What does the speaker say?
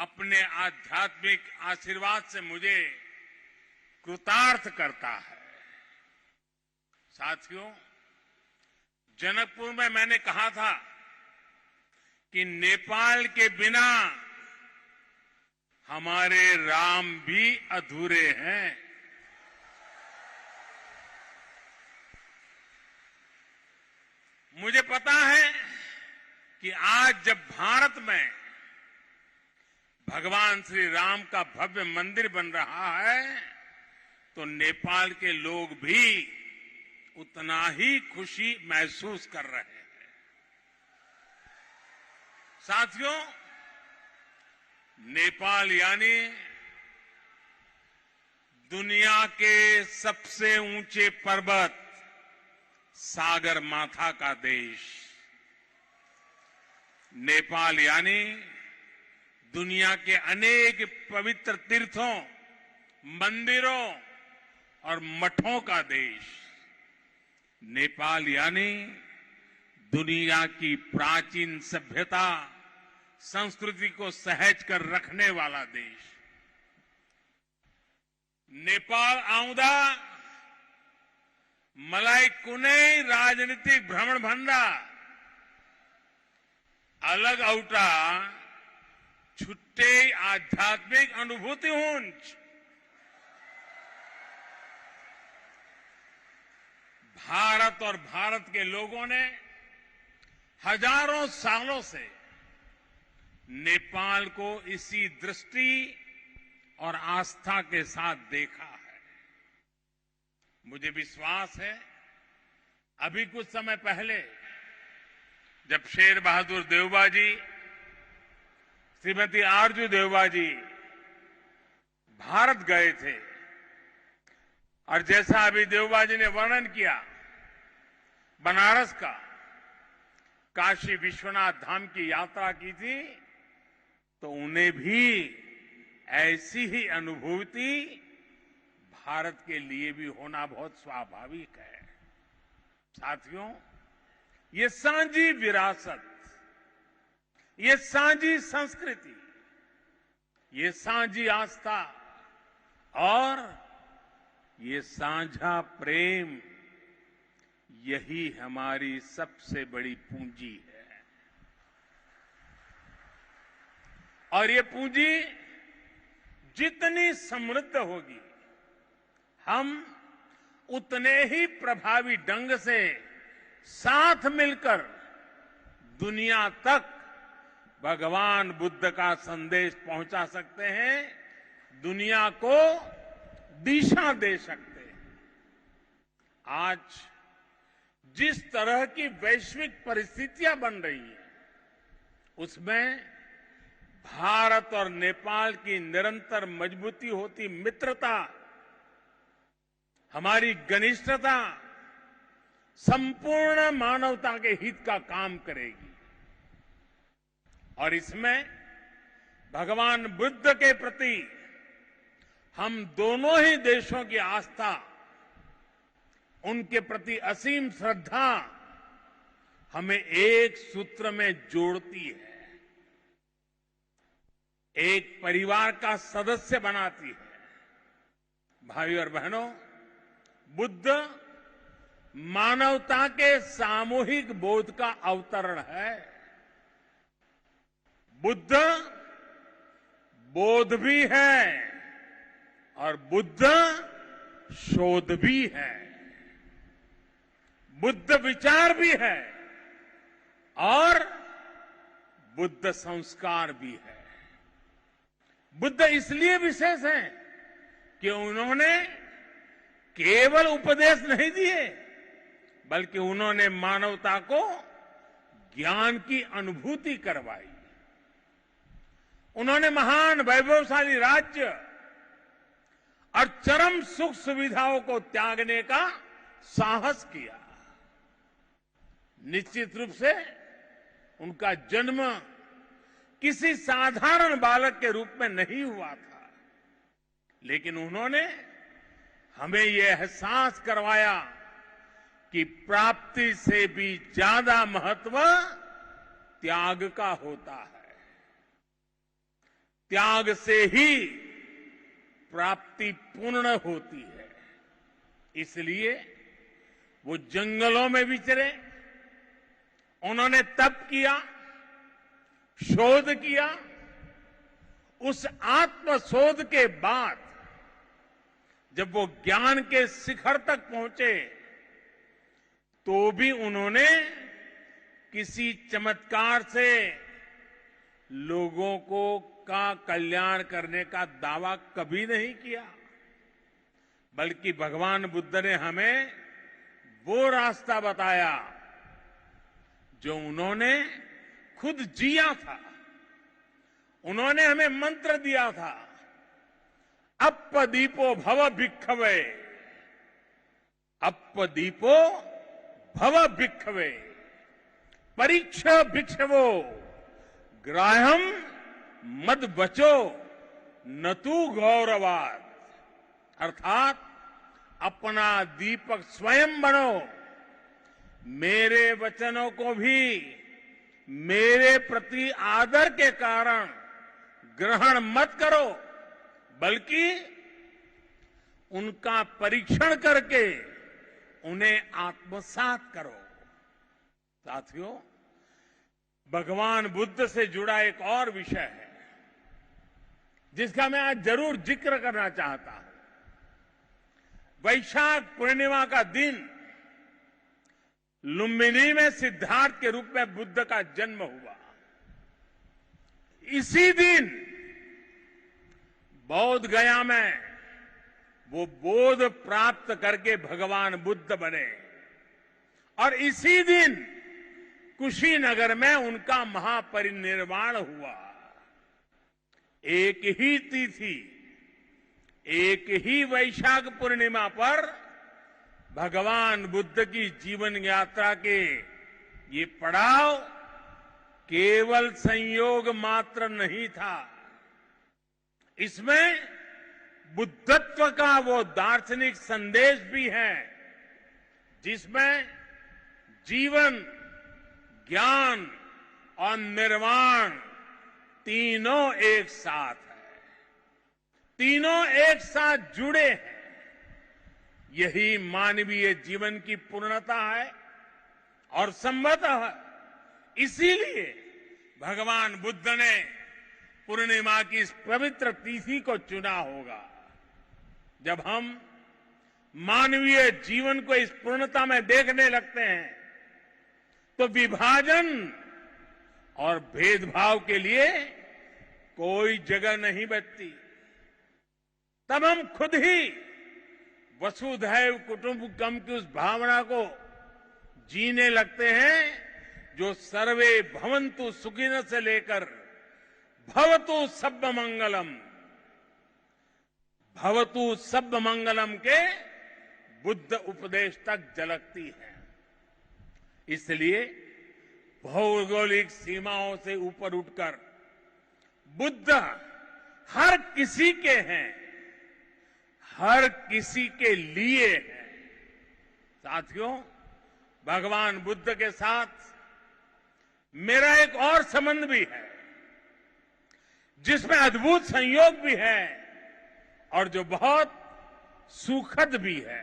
अपने आध्यात्मिक आशीर्वाद से मुझे कृतार्थ करता है। साथियों, जनकपुर में मैंने कहा था कि नेपाल के बिना हमारे राम भी अधूरे हैं। मुझे पता है कि आज जब भारत में भगवान श्री राम का भव्य मंदिर बन रहा है तो नेपाल के लोग भी उतना ही खुशी महसूस कर रहे हैं। साथियों, नेपाल यानी दुनिया के सबसे ऊंचे पर्वत सागर माथा का देश। नेपाल यानी दुनिया के अनेक पवित्र तीर्थों, मंदिरों और मठों का देश। नेपाल यानी दुनिया की प्राचीन सभ्यता, संस्कृति को सहेज कर रखने वाला देश। नेपाल आउँदा मलाई कुनै राजनीतिक भ्रमण भन्दा अलग एउटा छुट्टै आध्यात्मिक अनुभूति हुन्छ। भारत और भारत के लोगों ने हजारों सालों से नेपाल को इसी दृष्टि और आस्था के साथ देखा है। मुझे विश्वास है अभी कुछ समय पहले जब शेर बहादुर देउबा जी, श्रीमती आरजू देउबा जी भारत गए थे और जैसा अभी देउबा जी ने वर्णन किया बनारस का, काशी विश्वनाथ धाम की यात्रा की थी, तो उन्हें भी ऐसी ही अनुभूति भारत के लिए भी होना बहुत स्वाभाविक है। साथियों, ये साझी विरासत, ये साझी संस्कृति, ये साझी आस्था और ये साझा प्रेम, यही हमारी सबसे बड़ी पूंजी है। और ये पूंजी जितनी समृद्ध होगी, हम उतने ही प्रभावी ढंग से साथ मिलकर दुनिया तक भगवान बुद्ध का संदेश पहुंचा सकते हैं, दुनिया को दिशा दे सकते हैं। आज जिस तरह की वैश्विक परिस्थितियां बन रही हैं, उसमें भारत और नेपाल की निरंतर मजबूती होती मित्रता, हमारी घनिष्ठता संपूर्ण मानवता के हित का काम करेगी। और इसमें भगवान बुद्ध के प्रति हम दोनों ही देशों की आस्था, उनके प्रति असीम श्रद्धा हमें एक सूत्र में जोड़ती है, एक परिवार का सदस्य बनाती है। भाइयों और बहनों, बुद्ध मानवता के सामूहिक बोध का अवतरण है। बुद्ध बोध भी है और बुद्ध शोध भी है। बुद्ध विचार भी है और बुद्ध संस्कार भी है। बुद्ध इसलिए विशेष है कि उन्होंने केवल उपदेश नहीं दिए, बल्कि उन्होंने मानवता को ज्ञान की अनुभूति करवाई। उन्होंने महान वैभवशाली राज्य और चरम सुख सुविधाओं को त्यागने का साहस किया। निश्चित रूप से उनका जन्म किसी साधारण बालक के रूप में नहीं हुआ था, लेकिन उन्होंने हमें यह एहसास करवाया कि प्राप्ति से भी ज्यादा महत्व त्याग का होता है। त्याग से ही प्राप्ति पूर्ण होती है। इसलिए वो जंगलों में विचरे, उन्होंने तप किया, शोध किया। उस आत्म शोध के बाद जब वो ज्ञान के शिखर तक पहुंचे तो भी उन्होंने किसी चमत्कार से लोगों का कल्याण करने का दावा कभी नहीं किया, बल्कि भगवान बुद्ध ने हमें वो रास्ता बताया जो उन्होंने खुद जिया था। उन्होंने हमें मंत्र दिया था, अप्पदीपो भव भिक्खवे, अप्पदीपो भव भिक्खवे, परीक्ष भिक्षवो, ग्राह्यम मद बचो न तू गौरवाद। अर्थात अपना दीपक स्वयं बनो, मेरे वचनों को भी मेरे प्रति आदर के कारण ग्रहण मत करो, बल्कि उनका परीक्षण करके उन्हें आत्मसात करो। साथियों, भगवान बुद्ध से जुड़ा एक और विषय है जिसका मैं आज जरूर जिक्र करना चाहता हूं। वैशाख पूर्णिमा का दिन लुम्बिनी में सिद्धार्थ के रूप में बुद्ध का जन्म हुआ। इसी दिन बौद्ध गया में वो बोध प्राप्त करके भगवान बुद्ध बने और इसी दिन कुशीनगर में उनका महापरिनिर्वाण हुआ। एक ही तिथि, एक ही वैशाख पूर्णिमा पर भगवान बुद्ध की जीवन यात्रा के ये पड़ाव केवल संयोग मात्र नहीं था, इसमें बुद्धत्व का वो दार्शनिक संदेश भी है जिसमें जीवन, ज्ञान और निर्वाण तीनों एक साथ है, तीनों एक साथ जुड़े हैं। यही मानवीय जीवन की पूर्णता है और संभवतः इसीलिए भगवान बुद्ध ने पूर्णिमा की इस पवित्र तिथि को चुना होगा। जब हम मानवीय जीवन को इस पूर्णता में देखने लगते हैं तो विभाजन और भेदभाव के लिए कोई जगह नहीं बचती। तब हम खुद ही वसुधैव कुटुंबकम की उस भावना को जीने लगते हैं जो सर्वे भवन्तु सुखिनः से लेकर भवतु सब्ब मंगलम, भवतु सब्ब मंगलम के बुद्ध उपदेश तक झलकती है। इसलिए भौगोलिक सीमाओं से ऊपर उठकर बुद्ध हर किसी के हैं, हर किसी के लिए है। साथियों, भगवान बुद्ध के साथ मेरा एक और संबंध भी है जिसमें अद्भुत संयोग भी है और जो बहुत सुखद भी है।